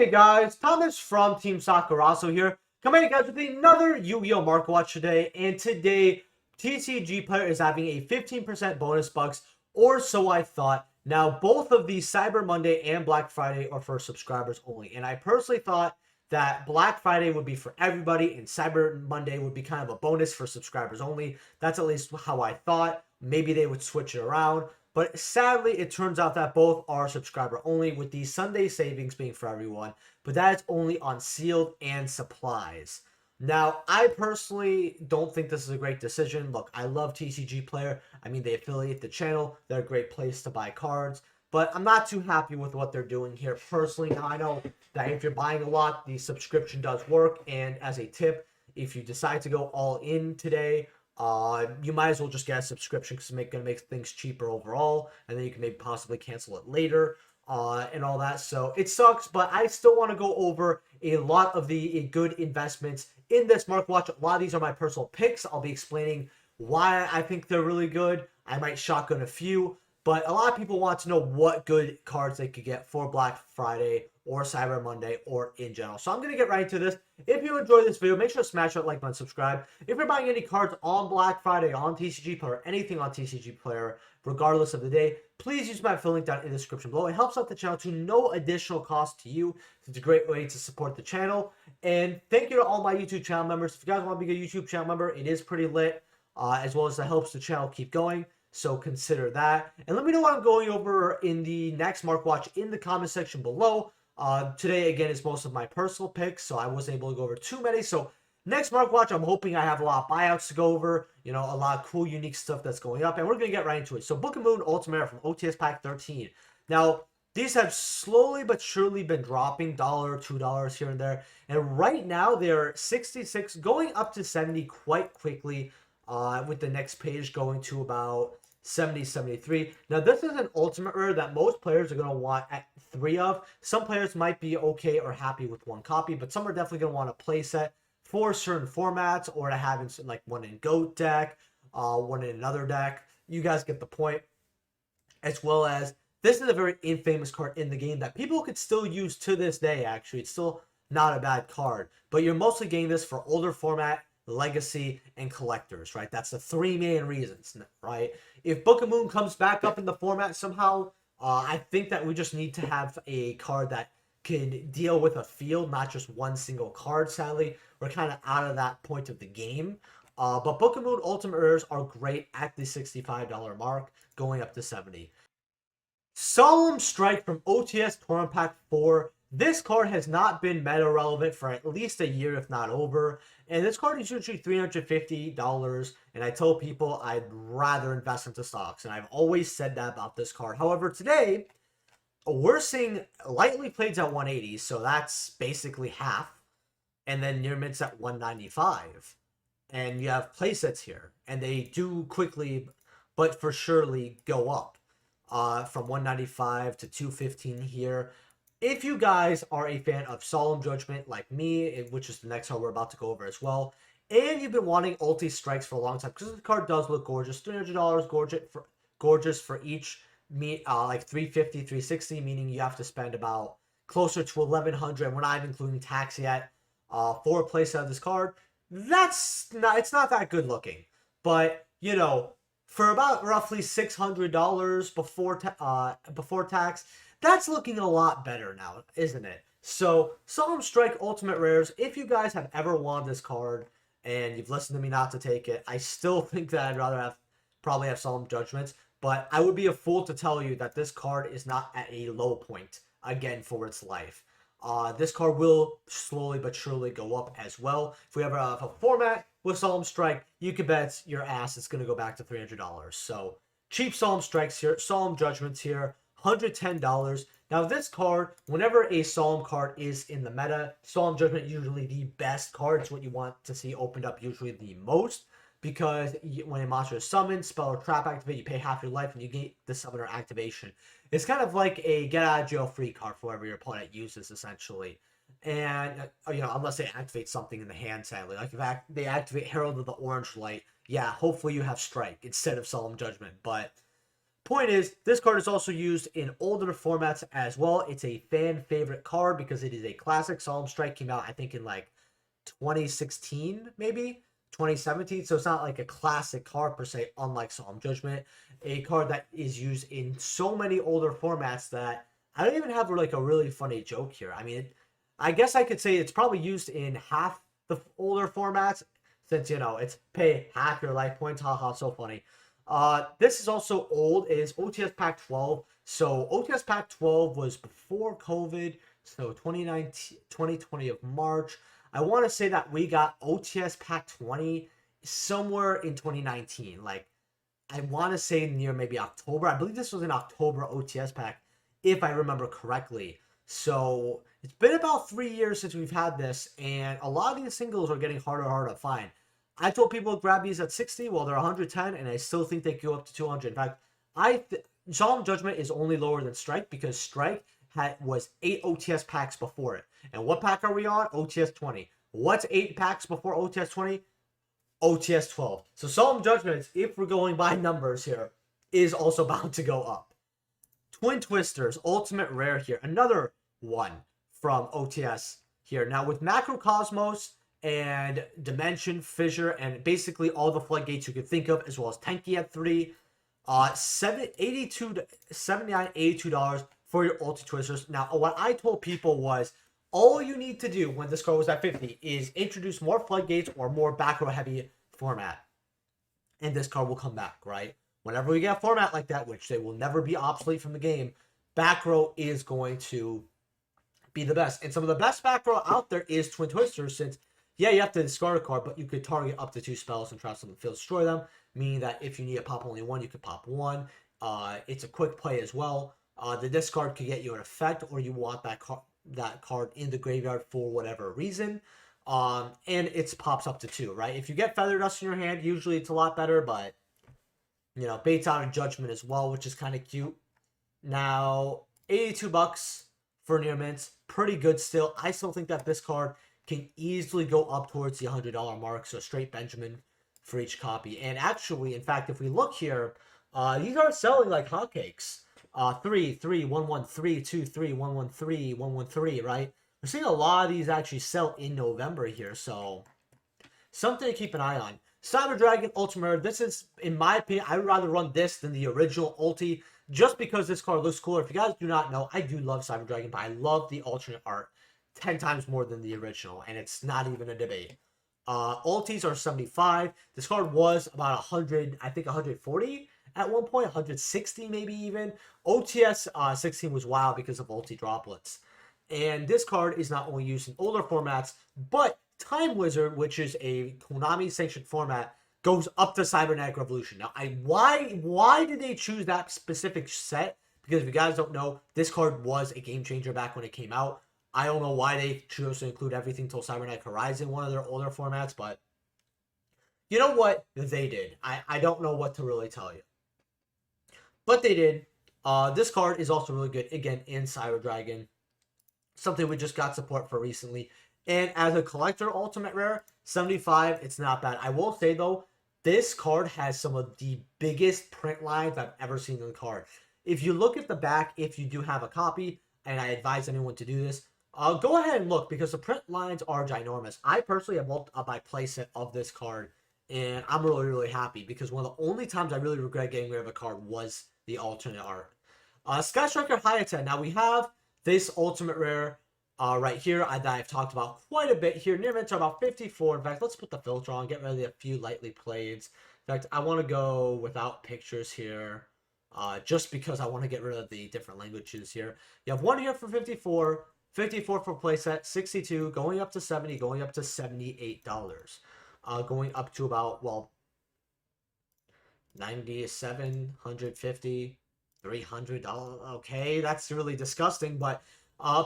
Hey guys, Thomas from Team Sakurasou here, coming at you guys with another Yu-Gi-Oh! Market Watch today, and today, TCG Player is having a 15% bonus bucks, or so I thought. Now, both of these Cyber Monday and Black Friday are for subscribers only, and I personally thought that Black Friday would be for everybody, and Cyber Monday would be kind of a bonus for subscribers only. That's at least how I thought. Maybe they would switch it around. But sadly, it turns out that both are subscriber only, with the Sunday savings being for everyone. But that is only on sealed and supplies. Now, I personally don't think this is a great decision. Look, I love TCG Player. I mean, they affiliate the channel. They're a great place to buy cards. But I'm not too happy with what they're doing here personally. Now, I know that if you're buying a lot, the subscription does work. And as a tip, if you decide to go all in today, you might as well just get a subscription because it's going to make things cheaper overall, and then you can maybe possibly cancel it later, and all that. So it sucks, but I still want to go over a lot of the good investments in this market watch. A lot of these are my personal picks. I'll be explaining why I think they're really good. I might shotgun a few, but a lot of people want to know what good cards they could get for Black Friday or Cyber Monday or in general. So I'm going to get right into this. If you enjoyed this video, make sure to smash that like button, subscribe. If you're buying any cards on Black Friday, on TCG Player, anything on TCG Player, regardless of the day, please use my affiliate link down in the description below. It helps out the channel to no additional cost to you. It's a great way to support the channel. And thank you to all my YouTube channel members. If you guys want to be a YouTube channel member, it is pretty lit, as well as it helps the channel keep going. So consider that. And let me know what I'm going over in the next Mark Watch in the comment section below. Today, again, is most of my personal picks, so I wasn't able to go over too many. So next Mark Watch, I'm hoping I have a lot of buyouts to go over, you know, a lot of cool, unique stuff that's going up, and we're going to get right into it. So Book of Moon Ultimate from OTS Pack 13. Now, these have slowly but surely been dropping $1, $2 here and there, and right now they're 66, going up to 70 quite quickly, with the next page going to about 70, 73. Now, this is an ultimate rare that most players are going to want at 3 of. Some players might be okay or happy with 1 copy, but some are definitely going to want a play set for certain formats, or to have in, like, one in GOAT deck, one in another deck. You guys get the point. As well as, this is a very infamous card in the game that people could still use to this day, actually. It's still not a bad card. But you're mostly getting this for older format, legacy, and collectors, right? That's the 3 main reasons, right? If Book of Moon comes back up in the format somehow, I think that we just need to have a card that can deal with a field, not just one single card. Sadly, we're kind of out of that point of the game. But Book of Moon Ultimate Rares are great at the $65 mark, going up to 70. Solemn Strike from OTS Tournament Pack 4. This card has not been meta relevant for at least a year, if not over. And this card is usually $350. And I tell people I'd rather invest into stocks. And I've always said that about this card. However, today, we're seeing lightly plays at 180. So that's basically half. And then near mids at 195. And you have playsets here. And they do quickly, but for surely, go up. From 195 to 215 here. If you guys are a fan of Solemn Judgment like me, which is the next card we're about to go over as well, and you've been wanting ulti strikes for a long time, because the card does look gorgeous, $300 gorgeous for each, like 350, 360, meaning you have to spend about closer to 1100, and we're not even including tax yet, for a playset of this card. It's not that good looking, but you know, for about roughly $600 before tax, that's looking a lot better now, isn't it? So, Solemn Strike Ultimate Rares, if you guys have ever wanted this card and you've listened to me not to take it, I still think that I'd rather probably have Solemn Judgments, but I would be a fool to tell you that this card is not at a low point, again, for its life. This card will slowly but surely go up as well. If we ever have a format with Solemn Strike, you can bet your ass it's going to go back to $300. So, cheap Solemn Strikes here, Solemn Judgments here, $110. Now, this card, whenever a Solemn card is in the meta, Solemn Judgment usually the best card. It's what you want to see opened up usually the most, because when a monster is summoned, spell or trap activate, you pay half your life and you get the summoner activation. It's kind of like a get out of jail free card for whatever your opponent uses, essentially. And, you know, unless they activate something in the hand, sadly. Like if they activate Herald of the Orange Light, yeah, hopefully you have Strike instead of Solemn Judgment. But Point is, this card is also used in older formats as well. It's a fan favorite card because it is a classic. Solemn Strike came out, I think, in like 2016, maybe 2017. So it's not like a classic card per se, unlike Solemn Judgment, a card that is used in so many older formats that I don't even have like a really funny joke here. I mean, I guess I could say it's probably used in half the older formats since, you know, it's pay half your life points. Haha, so funny. This is also old. It is OTS Pack 12. So OTS Pack 12 was before COVID. So 2019, 2020 of March. I want to say that we got OTS Pack 20 somewhere in 2019. Like, I want to say near maybe October. I believe this was an October OTS Pack, if I remember correctly. So it's been about 3 years since we've had this, and a lot of these singles are getting harder and harder to find. I told people to grab these at 60, well, they're 110, and I still think they go up to 200. In fact, Solemn Judgment is only lower than Strike because Strike was 8 OTS packs before it. And what pack are we on? OTS 20. What's 8 packs before OTS 20? OTS 12. So Solemn Judgment, if we're going by numbers here, is also bound to go up. Twin Twisters, Ultimate Rare here. Another one from OTS here. Now with Macrocosmos and Dimension, Fissure, and basically all the floodgates you could think of, as well as Tenki at 3, $82 for your Ulti Twisters. Now, what I told people was, all you need to do when this card was at 50 is introduce more floodgates or more back row heavy format, and this card will come back, right? Whenever we get a format like that, which they will never be obsolete from the game, back row is going to be the best. And some of the best back row out there is Twin Twisters, since, yeah, you have to discard a card, but you could target up to 2 spells and try something to field destroy them, meaning that if you need to pop only 1, you could pop 1. It's a quick play as well. The discard could get you an effect, or you want that card in the graveyard for whatever reason. And it pops up to 2, right? If you get Feather Dust in your hand, usually it's a lot better, but, you know, baits out a Judgment as well, which is kind of cute. Now, $82 for near mints, pretty good still. I still think that this card can easily go up towards the $100 mark, so straight Benjamin for each copy. And actually, in fact, if we look here, these are selling like hotcakes. 3, 3, 1, 1, 3, 2, 3, 1, 1, 3, 1, 1, 3, right? We're seeing a lot of these actually sell in November here, so something to keep an eye on. Cyber Dragon Ultimate, this is, in my opinion, I would rather run this than the original Ulti, just because this card looks cooler. If you guys do not know, I do love Cyber Dragon, but I love the alternate art 10 times more than the original, and it's not even a debate. Ultis are 75. This card was about 100, I think 140 at one point, 160 maybe even. OTS 16 was wild because of Ulti droplets. And this card is not only used in older formats, but Time Wizard, which is a Konami sanctioned format, goes up to Cybernetic Revolution. Now, why did they choose that specific set? Because if you guys don't know, this card was a game changer back when it came out. I don't know why they chose to include everything till Cybernetic Horizon, one of their older formats, but you know what? They did. I don't know what to really tell you. But they did. This card is also really good, again, in Cyber Dragon. Something we just got support for recently. And as a collector Ultimate Rare, 75, it's not bad. I will say, though, this card has some of the biggest print lines I've ever seen in the card. If you look at the back, if you do have a copy, and I advise anyone to do this, go ahead and look, because the print lines are ginormous. I personally have looked up my playset of this card, and I'm really, really happy, because one of the only times I really regret getting rid of a card was the alternate art. Sky Striker Hayate. Now we have this Ultimate Rare right here that I've talked about quite a bit here. Near mints are about 54. In fact, let's put the filter on, get rid of a few lightly played. In fact, I want to go without pictures here, just because I want to get rid of the different languages here. You have one here for 54, 54 for playset, 62, going up to 70, going up to $78. Going up to about, well, 97, 150, $300. Okay, that's really disgusting, but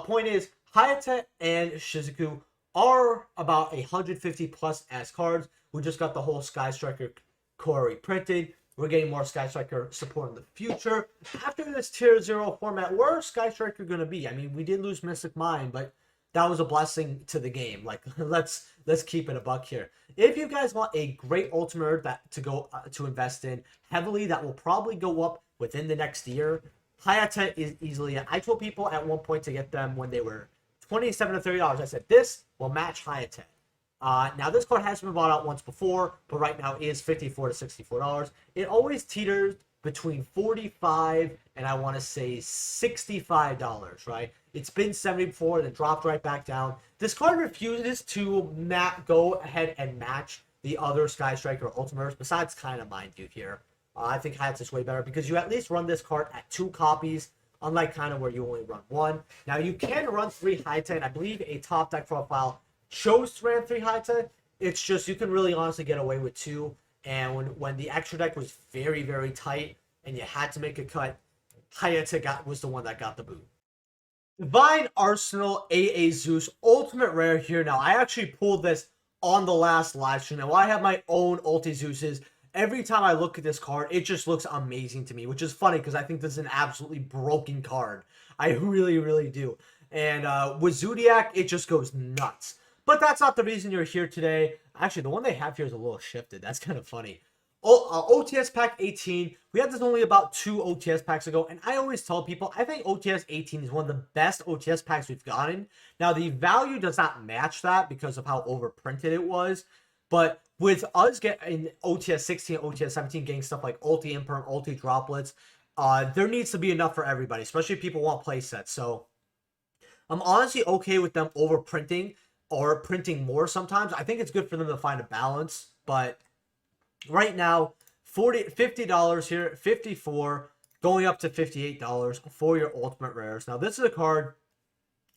point is, Hayate and Shizuku are about 150 plus as cards. We just got the whole Sky Striker core reprinted. We're getting more Sky Striker support in the future. After this Tier 0 format, where's Sky Striker going to be? I mean, we did lose Mystic Mind, but that was a blessing to the game. Like, let's keep it a buck here. If you guys want a great ultimate that to go to invest in heavily, that will probably go up within the next year. Hayate is easily. I told people at one point to get them when they were $27 to $30. I said this will match Hayate. Now this card has been bought out once before, but right now is $54 to $64. It always teeters between $45 and I want to say $65, right? It's been $70 before, then dropped right back down. This card refuses to go ahead and match the other Sky Striker Ultimates, besides kind of mind you here. I think Hayate is way better because you at least run this card at 2 copies, unlike kind of where you only run 1. Now you can run 3 Hayate, and I believe a top deck profile chose to run 3 Hayate. It's just you can really honestly get away with 2. And when the extra deck was very, very tight and you had to make a cut, Hayate was the one that got the boot. Divine Arsenal AA Zeus Ultimate Rare here. Now, I actually pulled this on the last live stream. Now, I have my own Ulti Zeuses. Every time I look at this card, it just looks amazing to me, which is funny because I think this is an absolutely broken card. I really, really do. And with Zodiac, it just goes nuts. But that's not the reason you're here today. Actually, the one they have here is a little shifted. That's kind of funny. OTS Pack 18. We had this only about 2 OTS packs ago. And I always tell people, I think OTS 18 is one of the best OTS packs we've gotten. Now, the value does not match that because of how overprinted it was. But with us getting OTS 16, OTS 17, getting stuff like Ulti Imperm, Ulti Droplets, there needs to be enough for everybody, especially if people want playsets. So I'm honestly okay with them overprinting or printing more sometimes. I think it's good for them to find a balance. But right now, $50 here, $54, going up to $58 for your Ultimate Rares. Now, this is a card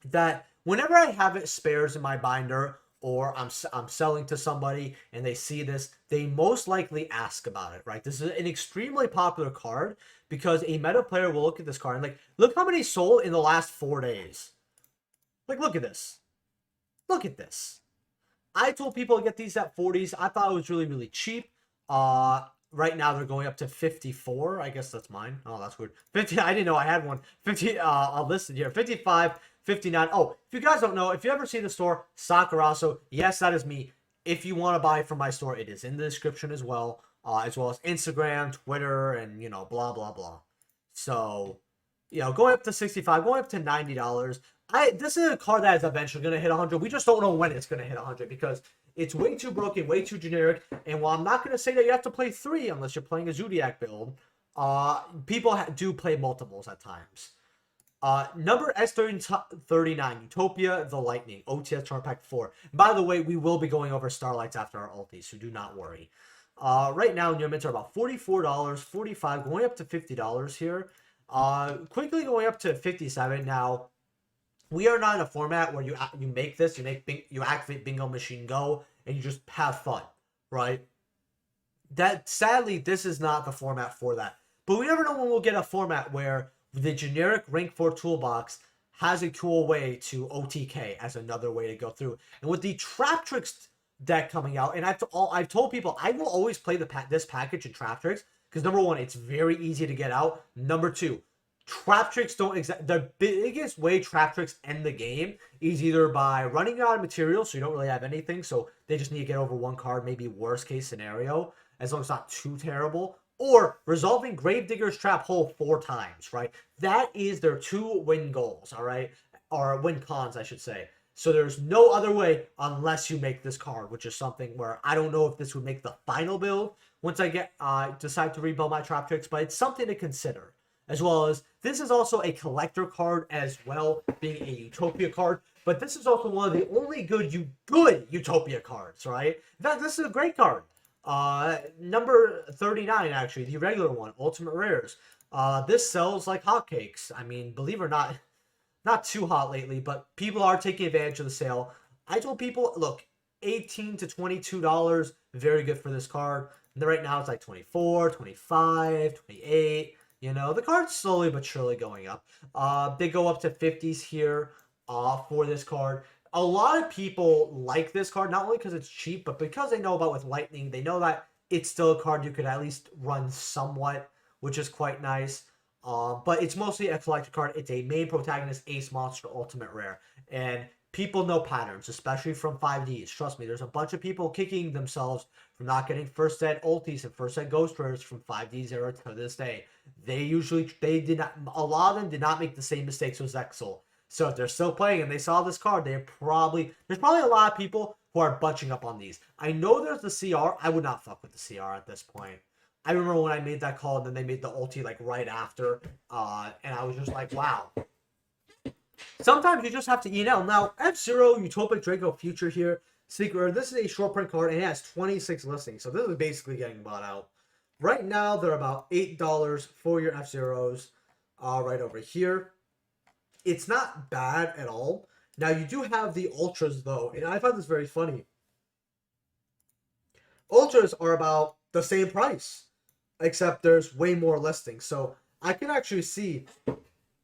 that whenever I have it spares in my binder, or I'm selling to somebody and they see this, they most likely ask about it, right? This is an extremely popular card because a meta player will look at this card and like, look how many sold in the last 4 days. Like, look at this. Look at this. I told people to get these at 40s. I thought it was really, really cheap. Right now they're going up to 54. I guess that's mine. Oh, that's weird. 50. I didn't know I had one. 50. I'll list it here. 55. 59. Oh, if you guys don't know, if you ever see the store, Sakurasou, yes, that is me. If you want to buy from my store, it is in the description as well as Instagram, Twitter, and, you know, blah, blah, blah. So, you know, going up to 65, going up to $90. This is a card that is eventually going to hit 100. We just don't know when it's going to hit 100 because it's way too broken, way too generic. And while I'm not going to say that you have to play 3 unless you're playing a Zodiac build, people do play multiples at times. Number S39, Utopia, the Lightning, OTS Chart Pack 4. By the way, we will be going over Starlights after our ultis, so do not worry. Right now, new mints are about $44, $45, going up to $50 here. Quickly going up to $57. Now, we are not in a format where you make this, you activate Bingo Machine Go, and you just have fun, right? Sadly, this is not the format for that. But we never know when we'll get a format where the generic rank 4 toolbox has a cool way to OTK as another way to go through. And with the Trap Tricks deck coming out, and I've told people I will always play this package in Trap Tricks because number 1, it's very easy to get out. Number 2, Trap Tricks the biggest way Trap Tricks end the game is either by running out of material, so you don't really have anything, so they just need to get over 1 card, maybe worst case scenario, as long as it's not too terrible. Or resolving Gravedigger's Trap Hole 4 times, right? That is their 2 win goals, all right? Or win cons, I should say. So there's no other way unless you make this card, which is something where I don't know if this would make the final build once I decide to rebuild my Trap Tricks, but it's something to consider. As well as, this is also a collector card as well, being a Utopia card. But this is also one of the only good Utopia cards, right? In fact, this is a great card. Number 39, actually, the regular one, Ultimate Rares. This sells like hotcakes. I mean, believe it or not too hot lately, but people are taking advantage of the sale. I told people, look, $18 to $22, very good for this card. And right now it's like 24, 25, 28. You know, the card's slowly but surely going up. They go up to 50s here for this card. A lot of people like this card, not only because it's cheap, but because they know about with Lightning, they know that it's still a card you could at least run somewhat, which is quite nice. But it's mostly a collector card. It's a main protagonist, Ace Monster Ultimate Rare. And people know patterns, especially from 5Ds. Trust me, there's a bunch of people kicking themselves from not getting first set ultis and first set ghost rares from 5Ds era to this day. They did not, a lot of them did not make the same mistakes as Exel. So if they're still playing and they saw this card, there's probably a lot of people who are bunching up on these. I know there's the CR. I would not fuck with the CR at this point. I remember when I made that call and then they made the ulti like right after. And I was just like, wow. Sometimes you just have to ENL. Now, F-Zero, Utopic Draco Future here. Secret, this is a short print card and it has 26 listings. So this is basically getting bought out. Right now, they're about $8 for your F-Zeros right over here. It's not bad at all. Now, you do have the Ultras, though, and I find this very funny. Ultras are about the same price, except there's way more listings. So I can actually see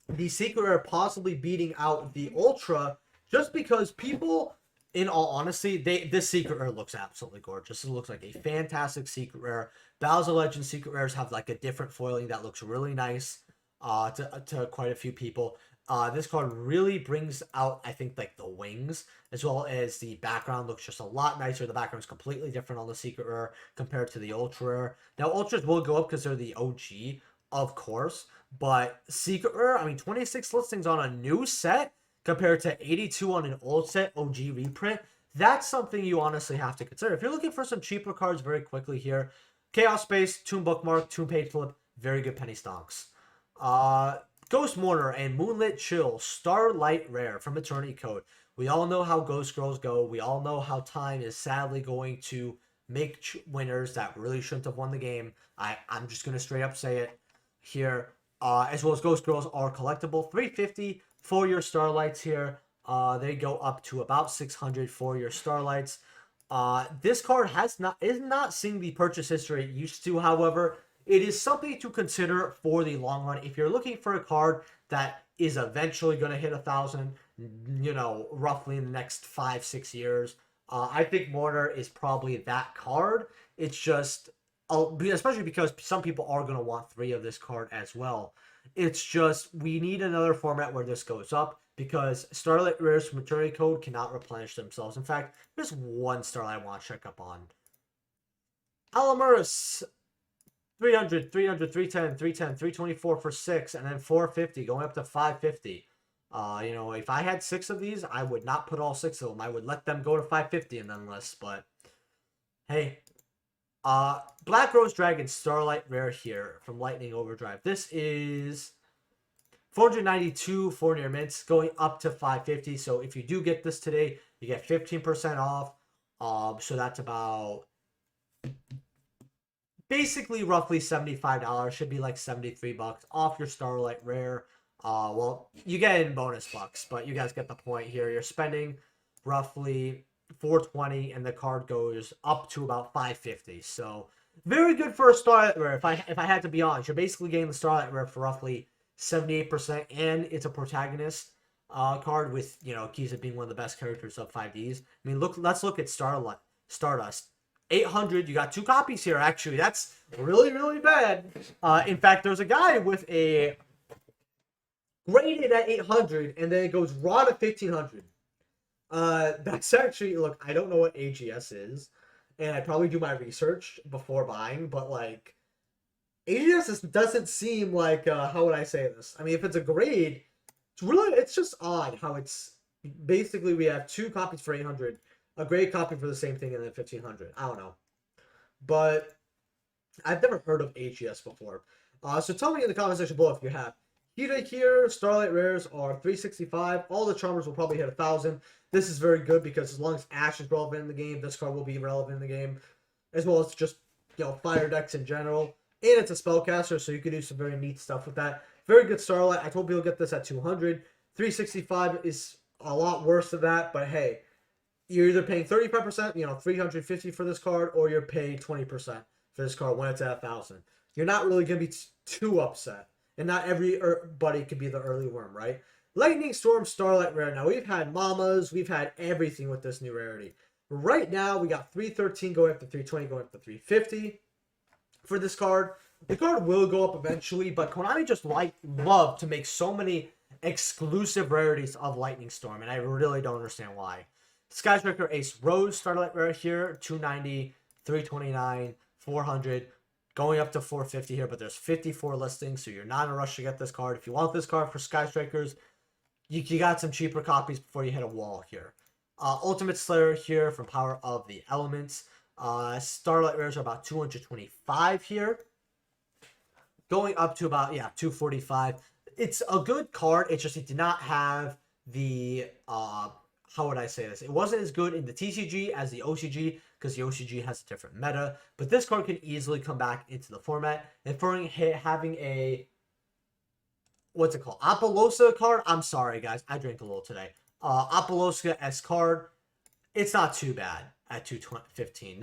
the Secret Rare possibly beating out the Ultra just because people, in all honesty, this Secret Rare looks absolutely gorgeous. It looks like a fantastic Secret Rare. Battles of Legends Secret Rares have like a different foiling that looks really nice to quite a few people. This card really brings out, I think, like the wings, as well as the background looks just a lot nicer. The background is completely different on the Secret Rare compared to the Ultra Rare. Now, Ultras will go up because they're the OG, of course, but Secret Rare, I mean, 26 listings on a new set compared to 82 on an old set OG reprint. That's something you honestly have to consider. If you're looking for some cheaper cards very quickly here, Chaos Space, Toon Bookmark, Toon Page Flip, very good penny stonks. Ghost Mourner and Moonlit Chill, Starlight Rare from Eternity Code. We all know how Ghost Girls go. We all know how time is sadly going to make winners that really shouldn't have won the game. I'm just going to straight up say it here. As well as Ghost Girls are collectible. $350 for your Starlights here. They go up to about $600 for your Starlights. This card is not seeing the purchase history it used to, however. It is something to consider for the long run. If you're looking for a card that is eventually going to hit 1,000, you know, roughly in the next 5-6 years, I think Mourner is probably that card. It's just, especially because some people are going to want 3 of this card as well. It's just, we need another format where this goes up because Starlight Rares from Eternity Code cannot replenish themselves. In fact, there's one Starlight I want to check up on. Alamuris. 300, 300, 310, 310, 324 for 6, and then 450, going up to 550. You know, if I had 6 of these, I would not put all 6 of them. I would let them go to 550 and then list, but hey. Black Rose Dragon Starlight Rare here from Lightning Overdrive. This is 492 for near mints, going up to 550. So if you do get this today, you get 15% off. So that's about basically roughly $75. Should be like $73 off your Starlight Rare. Well, you get it in bonus bucks, but you guys get the point here. You're spending roughly $420 and the card goes up to about $550. So very good for a Starlight Rare. If I had to be honest, you're basically getting the Starlight Rare for roughly 78%, and it's a protagonist card with, you know, Kiza being one of the best characters of 5Ds. I mean, let's look at Stardust. 800, you got 2 copies here, actually. That's really, really bad. In fact, there's a guy with a graded at 800, and then it goes raw to 1500. That's actually, look, I don't know what AGS is, and I probably do my research before buying, but, like, AGS doesn't seem like, how would I say this? I mean, if it's a grade, it's just odd how it's, basically, we have 2 copies for 800, a grade copy for the same thing, and then 1500. I don't know. But I've never heard of AGS before. So tell me in the comment section below if you have. Here, Starlight Rares are 365. All the Charmers will probably hit 1,000. This is very good because as long as Ash is relevant in the game, this card will be relevant in the game. As well as just, you know, fire decks in general. And it's a spellcaster, so you can do some very neat stuff with that. Very good Starlight. I told people to get this at 200. 365 is a lot worse than that, but hey, you're either paying 35%, you know, 350 for this card, or you're paying 20% for this card when it's at 1,000. You're not really going to be too upset. And not everybody could be the early worm, right? Lightning Storm Starlight Rare. Now, we've had Mamas. We've had everything with this new rarity. Right now, we got 313 going up to 320, going up to 350 for this card. The card will go up eventually, but Konami just love to make so many exclusive rarities of Lightning Storm, and I really don't understand why. Sky Striker Ace Rose Starlight Rare here, 290, 329, 400, going up to 450 here, but there's 54 listings, so you're not in a rush to get this card. If you want this card for Sky Strikers, you got some cheaper copies before you hit a wall here. Ultimate Slayer here from Power of the Elements. Starlight Rares are about 225 here. Going up to about, 245. It's a good card. It's just it did not have the, how would I say this? It wasn't as good in the TCG as the OCG because the OCG has a different meta. But this card can easily come back into the format. And for having a, what's it called? Apollosa card? I'm sorry, guys. I drank a little today. Apollosa S card, it's not too bad at 215.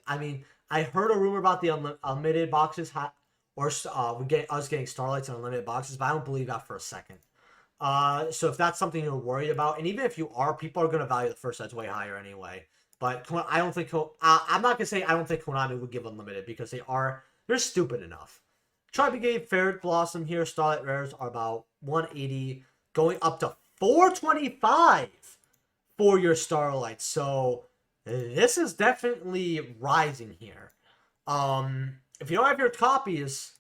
I mean, I heard a rumor about the unlimited boxes, or we get us getting Starlights and unlimited boxes, but I don't believe that for a second. So if that's something you're worried about, and even if you are, people are going to value the first sets way higher anyway. But I don't think I'm not gonna say I don't think Konami would give unlimited because they're stupid enough. Tri-Brigade Ferret Blossom here, Starlight Rares are about 180, going up to 425 for your Starlight. So this is definitely rising here. If you don't have your copies,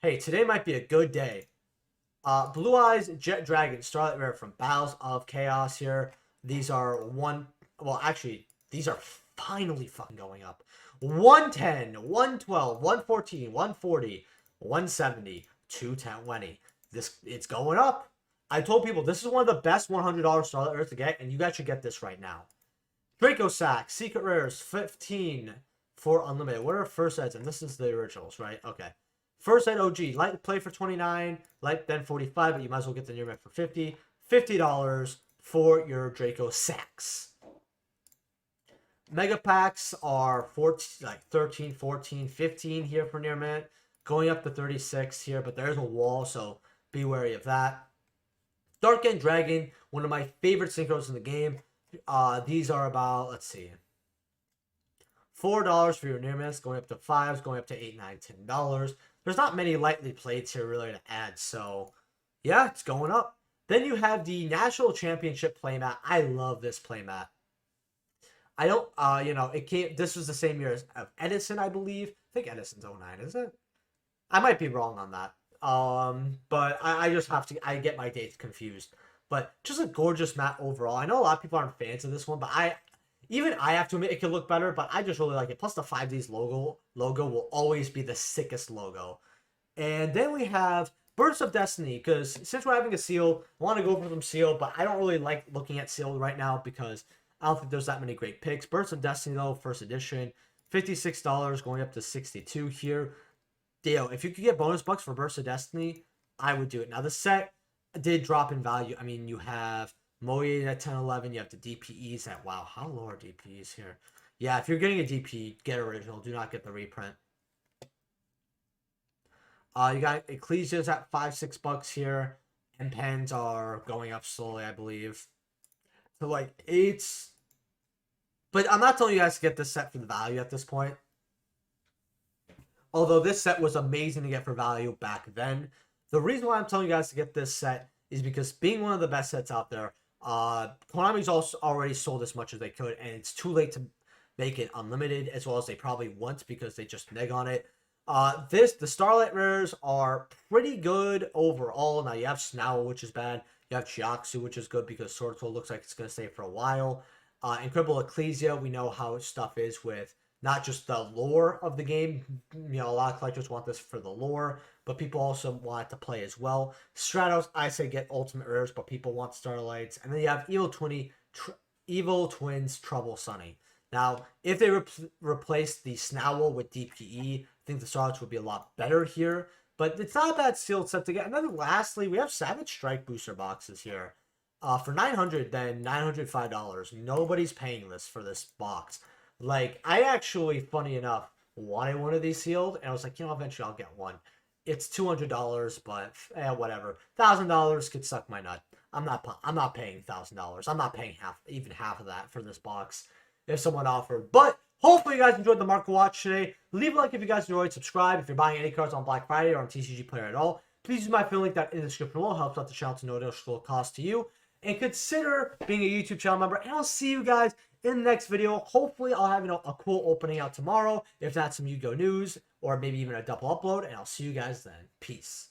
hey, today might be a good day. Blue Eyes Jet Dragon Starlight Rare from Battles of Chaos here. These are these are finally fucking going up. 110, 112, 114, 140, 170, 220. It's going up. I told people this is one of the best $100 Starlight Rares to get, and you guys should get this right now. Draco Sack, Secret Rares, 15 for unlimited. What are first sets? And this is the originals, right? Okay. First set OG, light play for 29, light then 45, but you might as well get the near mint for 50. $50 for your Draco Sacks. Mega packs are 13, 14, 15 here for near mint, going up to 36 here, but there's a wall, so be wary of that. Dark End Dragon, one of my favorite synchros in the game. These are about, let's see, $4 for your near mints, going up to 5s, going up to $8, $9, $10. There's not many lightly plates here really to add, so yeah, it's going up. Then you have the National Championship playmat. I love this playmat. I don't, it came, this was the same year as Edison, I believe. I think Edison's 09, is it? I might be wrong on that. But I just have to, I get my dates confused. But just a gorgeous mat overall. I know a lot of people aren't fans of this one, but even I have to admit it could look better, but I just really like it. Plus the 5Ds logo will always be the sickest logo. And then we have Bursts of Destiny, because since we're having a seal, I want to go for some seal, but I don't really like looking at seal right now because I don't think there's that many great picks. Bursts of Destiny though, first edition, $56 going up to 62 here. Dale, if you could get bonus bucks for Bursts of Destiny, I would do it. Now the set did drop in value. I mean, you have Moe at 10, 11. You have the DPEs at, wow, how low are DPEs here? Yeah, if you're getting a DP, get original. Do not get the reprint. You got Ecclesias at $5-6 here. And pens are going up slowly, I believe. So like 8s. But I'm not telling you guys to get this set for the value at this point. Although this set was amazing to get for value back then. The reason why I'm telling you guys to get this set is because being one of the best sets out there, Konami's also already sold as much as they could, and it's too late to make it unlimited, as well as they probably want because they just neg on it. The Starlight Rares are pretty good overall. Now you have Snowl, which is bad. You have Chiaxu, which is good because Sword Tool looks like it's going to stay for a while. Incredible Ecclesia, we know how stuff is with not just the lore of the game. You know, a lot of collectors want this for the lore, but people also want it to play as well. Stratos, I say get Ultimate Rares, but people want Starlights. And then you have Evil Twins Trouble Sunny. Now, if they replace the Snowl with DPE, I think the Starlights would be a lot better here. But it's not a bad sealed set to get. And then lastly, we have Savage Strike booster boxes here. For $900, then $905. Nobody's paying this for this box. Like, I actually, funny enough, wanted one of these sealed, and I was like, you know, eventually I'll get one. It's $200, but whatever. $1,000 could suck my nut. I'm not paying $1,000. I'm not paying even half of that for this box if someone offered. But hopefully you guys enjoyed the market watch today. Leave a like if you guys enjoyed. Subscribe if you're buying any cards on Black Friday or on TCG Player at all. please use my affiliate link that in the description below. Helps out the channel to no additional cost to you. And consider being a YouTube channel member. And I'll see you guys in the next video. Hopefully, I'll have a cool opening out tomorrow. If not, some Yu-Gi-Oh news or maybe even a double upload. And I'll see you guys then. Peace.